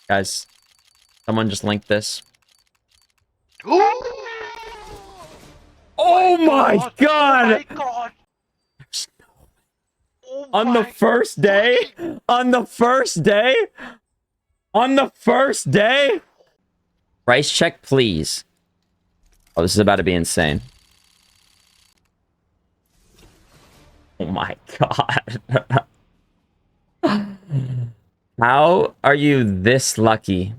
Guys, someone just linked this. Oh my god! Oh my god! Oh On the my first day? On the first day? On the first day? Price check, please. Oh, this is about to be insane. Oh my god. How are you this lucky?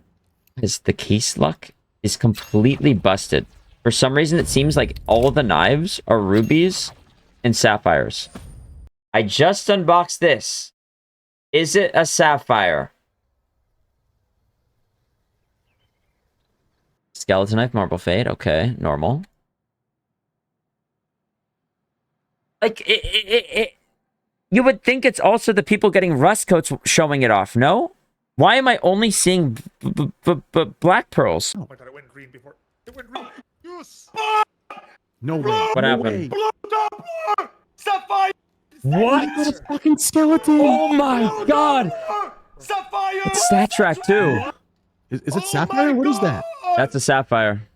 Is the case luck is completely busted. For some reason, it seems like all the knives are rubies and sapphires. I just unboxed this. Is it a sapphire? Skeleton knife, marble fade. Okay, normal. Like, you would think it's also the people getting rust coats showing it off, no? Why am I only seeing black pearls? Oh my god, it went green before. It went green. Yes. No way. What no happened? way. Sapphire! What? A fucking skeleton. Oh my god! Sapphire! It's stat track too. Is it sapphire? What is that? That's a sapphire.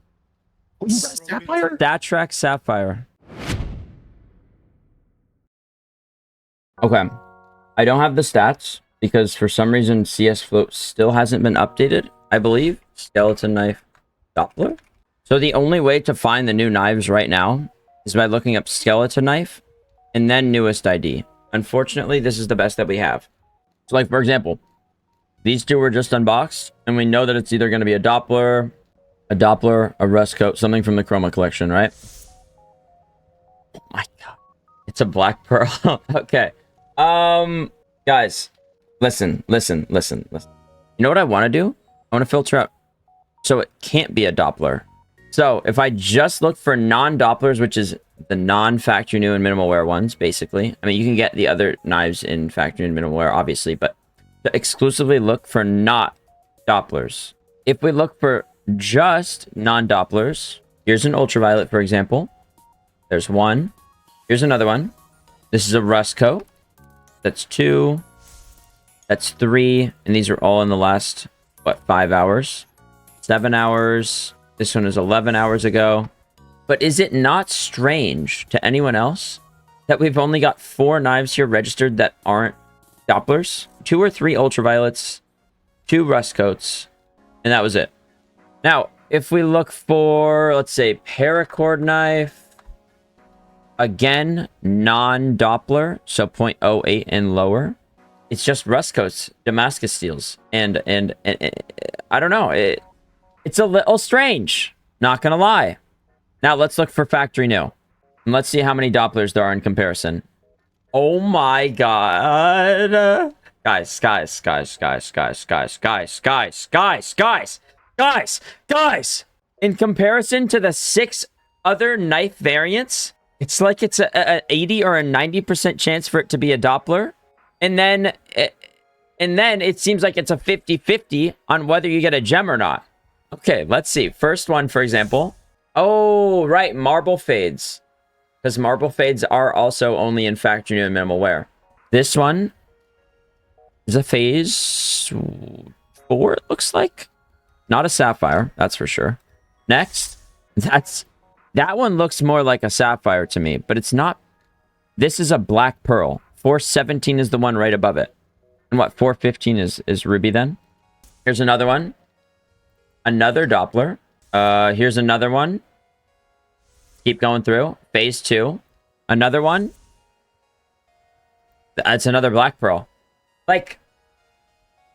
Oh, you got a sapphire? Stat track sapphire. Okay. I don't have the stats because for some reason CS Float still hasn't been updated, I believe. Skeleton knife Doppler. So the only way to find the new knives right now is by looking up skeleton knife and then newest ID. Unfortunately, this is the best that we have. So like, for example, these two were just unboxed and we know that it's either going to be a Doppler, a rust coat, something from the Roma collection, right? Oh my god. It's a black pearl. Okay. Guys, listen. You know what I want to do? I want to filter out so it can't be a Doppler. So if I just look for non-Dopplers, which is the non-factory new and minimal wear ones, basically. I mean, you can get the other knives in factory and minimal wear, obviously, but to exclusively look for not Dopplers. If we look for just non-Dopplers, here's an ultraviolet, for example. There's one. Here's another one. This is a rust coat. That's 2. That's 3. And these are all in the last, what, 5 hours? 7 hours. This one is 11 hours ago. But is it not strange to anyone else that we've only got 4 knives here registered that aren't Dopplers? 2 or 3 ultraviolets, 2 rust coats, and that was it. Now, if we look for, let's say, paracord knife, again, non-Doppler, so 0.08 and lower. It's just rust coats, Damascus steels, and I don't know. It's a little strange. Not gonna lie. Now let's look for factory new, and let's see how many Dopplers there are in comparison. Oh my god, guys! In comparison to the 6 other knife variants. It's like it's a 80 or a 90% chance for it to be a Doppler. And then it seems like it's a 50-50 on whether you get a gem or not. Okay, let's see. First one, for example. Oh, right. Marble fades. Because marble fades are also only in factory new and minimal wear. This one is a phase 4, it looks like. Not a sapphire, that's for sure. Next, that one looks more like a sapphire to me, but it's not. This is a black pearl. 417 is the one right above it. And what, 415 is ruby then? Here's another one. Another Doppler. Here's another one. Keep going through. Phase 2. Another one. That's another black pearl. Like,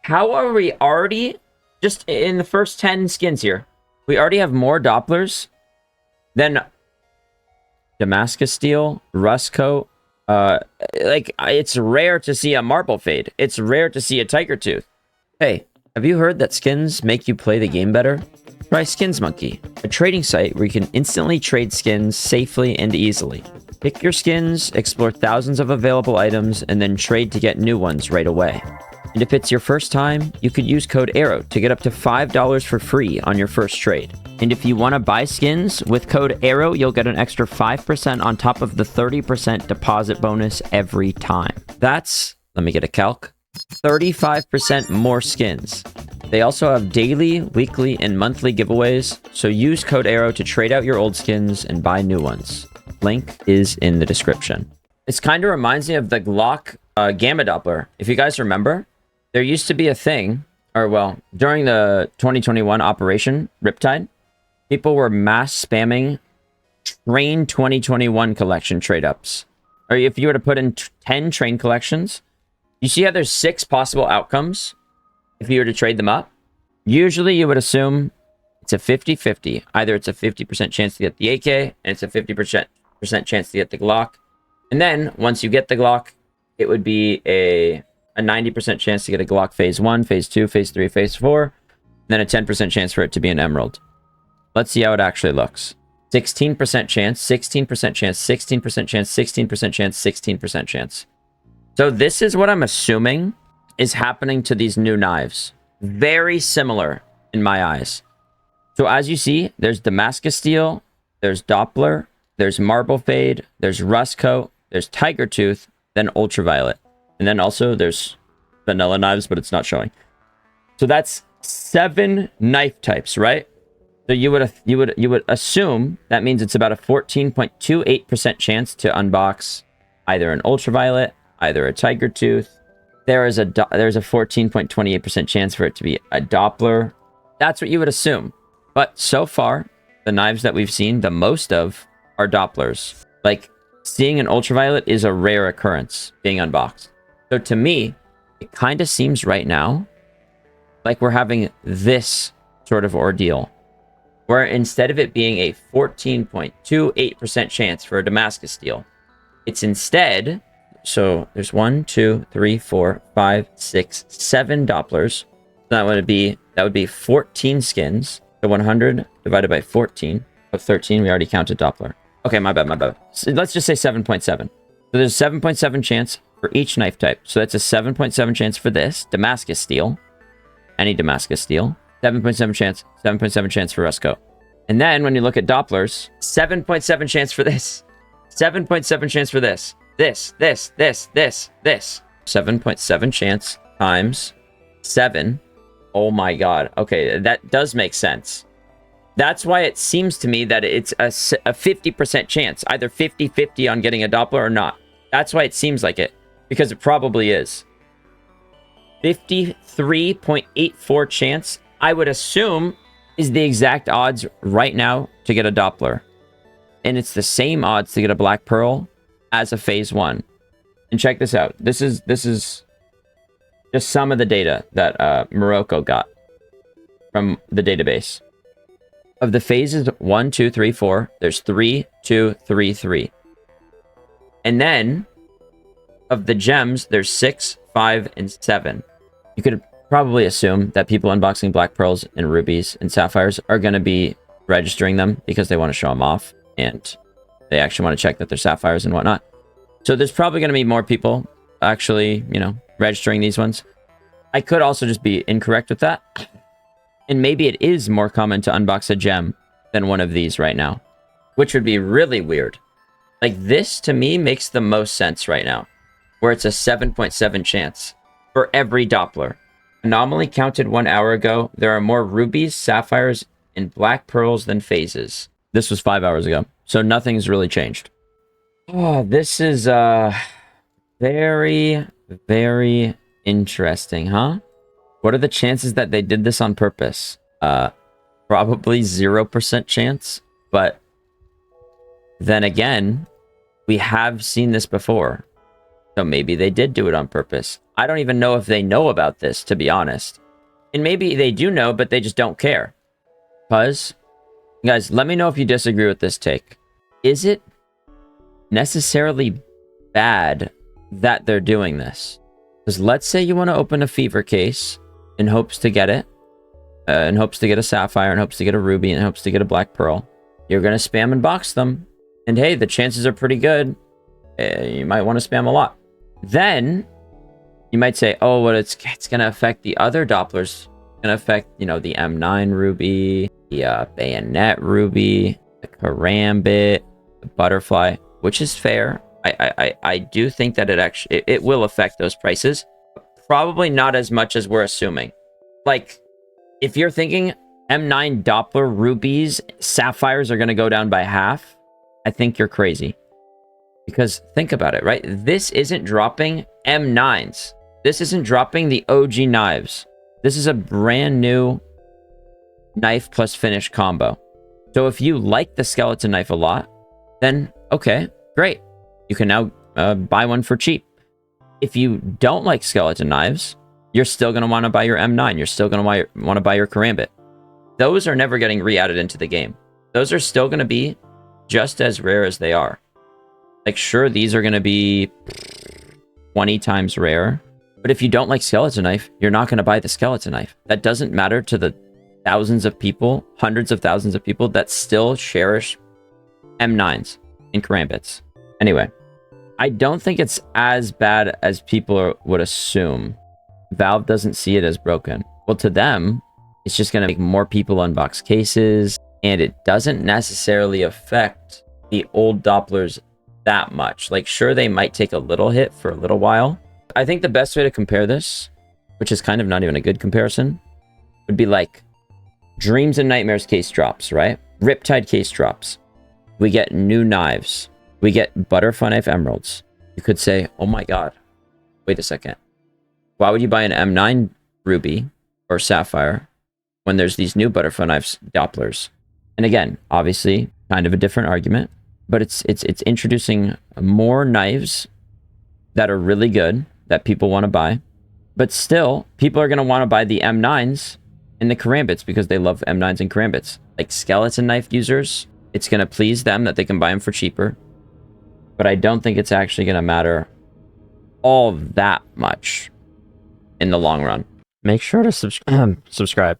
how are we already, just in the first 10 skins here, we already have more Dopplers then Damascus steel, rust coat. Like, it's rare to see a marble fade. It's rare to see a tiger tooth. Hey, have you heard that skins make you play the game better? Try Skins Monkey, a trading site where you can instantly trade skins safely and easily. Pick your skins, explore thousands of available items, and then trade to get new ones right away. And if it's your first time, you could use code ARROW to get up to $5 for free on your first trade. And if you want to buy skins, with code ARROW, you'll get an extra 5% on top of the 30% deposit bonus every time. That's, let me get a calc, 35% more skins They also have daily, weekly, and monthly giveaways, so use code ARROW to trade out your old skins and buy new ones. Link is in the description. This kind of reminds me of the Glock Gamma Doppler. If you guys remember, there used to be a thing, or well, during the 2021 Operation Riptide, people were mass spamming Train 2021 collection trade-ups. Or if you were to put in 10 train collections, you see how there's 6 possible outcomes if you were to trade them up? Usually you would assume it's a 50-50. Either it's a 50% chance to get the AK, and it's a 50% chance to get the Glock. And then, once you get the Glock, it would be a 90% chance to get a Glock Phase 1, Phase 2, Phase 3, Phase 4, and then a 10% chance for it to be an Emerald. Let's see how it actually looks. 16% chance, 16% chance, 16% chance, 16% chance, 16% chance. So this is what I'm assuming is happening to these new knives. Very similar in my eyes. So as you see, there's Damascus Steel, there's Doppler, there's Marble Fade, there's Rust Coat, there's Tiger Tooth, then Ultraviolet. And then also there's vanilla knives, but it's not showing. So that's 7 knife types, right? So you would assume that means it's about a 14.28% chance to unbox either an Ultraviolet, either a Tiger Tooth. There's a 14.28% chance for it to be a Doppler. That's what you would assume. But so far, the knives that we've seen the most of are Dopplers. Like, seeing an Ultraviolet is a rare occurrence being unboxed. So to me, it kind of seems right now like we're having this sort of ordeal, where instead of it being a 14.28% chance for a Damascus Steel, it's instead, so there's 1, 2, 3, 4, 5, 6, 7 Dopplers. That would be 14 skins. So 100 divided by 14 of 13. We already counted Doppler. Okay, my bad. So let's just say 7.7. So there's a 7.7 chance for each knife type. So that's a 7.7 chance for this Damascus Steel, any Damascus Steel. 7.7 chance, 7.7 chance for Rusco. And then when you look at Dopplers, 7.7 chance for this. 7.7 chance for this. This. 7.7 chance times 7. Oh my god. Okay, that does make sense. That's why it seems to me that it's a 50% chance. Either 50-50 on getting a Doppler or not. That's why it seems like it. Because it probably is. 53.84 chance, I would assume, is the exact odds right now to get a Doppler. And it's the same odds to get a Black Pearl as a Phase 1. And check this out. This is just some of the data that Morocco got from the database. Of the phases 1, 2, 3, 4, there's 3, 2, 3, 3. And then, of the gems, there's 6, 5, and 7. You could probably assume that people unboxing Black Pearls and Rubies and Sapphires are going to be registering them because they want to show them off. And they actually want to check that they're Sapphires and whatnot. So there's probably going to be more people actually, registering these ones. I could also just be incorrect with that. And maybe it is more common to unbox a gem than one of these right now, which would be really weird. Like, this to me makes the most sense right now, where it's a 7.7 chance for every Doppler. Anomaly counted 1 hour ago. There are more rubies, sapphires, and black pearls than phases. This was 5 hours ago, so nothing's really changed. Oh, this is very, very interesting, huh? What are the chances that they did this on purpose? Probably 0% chance, but then again, we have seen this before. So maybe they did do it on purpose. I don't even know if they know about this, to be honest. And maybe they do know, but they just don't care. Because, guys, let me know if you disagree with this take. Is it necessarily bad that they're doing this? Because let's say you want to open a fever case in hopes to get it, in hopes to get a sapphire, in hopes to get a ruby, in hopes to get a black pearl. You're going to spam and box them. And hey, the chances are pretty good. You might want to spam a lot. Then you might say, oh, well, it's going to affect the other Dopplers. It's going to affect, the M9 ruby, the bayonet ruby, the karambit, the butterfly, which is fair. I do think that it will affect those prices. Probably not as much as we're assuming. Like, If you're thinking M9 Doppler rubies, sapphires are going to go down by half, I think you're crazy. Because think about it, right? This isn't dropping M9s. This isn't dropping the OG knives. This is a brand new knife plus finish combo. So if you like the skeleton knife a lot, then okay, great. You can now buy one for cheap. If you don't like skeleton knives, you're still going to want to buy your M9. You're still going to want to buy your karambit. Those are never getting re-added into the game. Those are still going to be just as rare as they are. Like, sure, these are going to be 20 times rare. But if you don't like skeleton knife, you're not going to buy the skeleton knife. That doesn't matter to the thousands of people, hundreds of thousands of people that still cherish M9s and karambits. Anyway, I don't think it's as bad as people would assume. Valve doesn't see it as broken. Well, to them, it's just going to make more people unbox cases, and it doesn't necessarily affect the old Dopplers that much. Like, sure, they might take a little hit for a little while. I think the best way to compare this, which is kind of not even a good comparison, would be like Dreams and Nightmares case drops, right? Riptide case drops. We get new knives. We get Butterfly Knife Emeralds. You could say, oh my god, wait a second. Why would you buy an M9 Ruby or Sapphire when there's these new Butterfly Knives Dopplers? And again, obviously, kind of a different argument, but it's introducing more knives that are really good that people want to buy. But still, people are going to want to buy the M9s and the karambits because they love M9s and karambits. Like skeleton knife users, it's going to please them that they can buy them for cheaper. But I don't think it's actually going to matter all that much in the long run. Make sure to subscribe.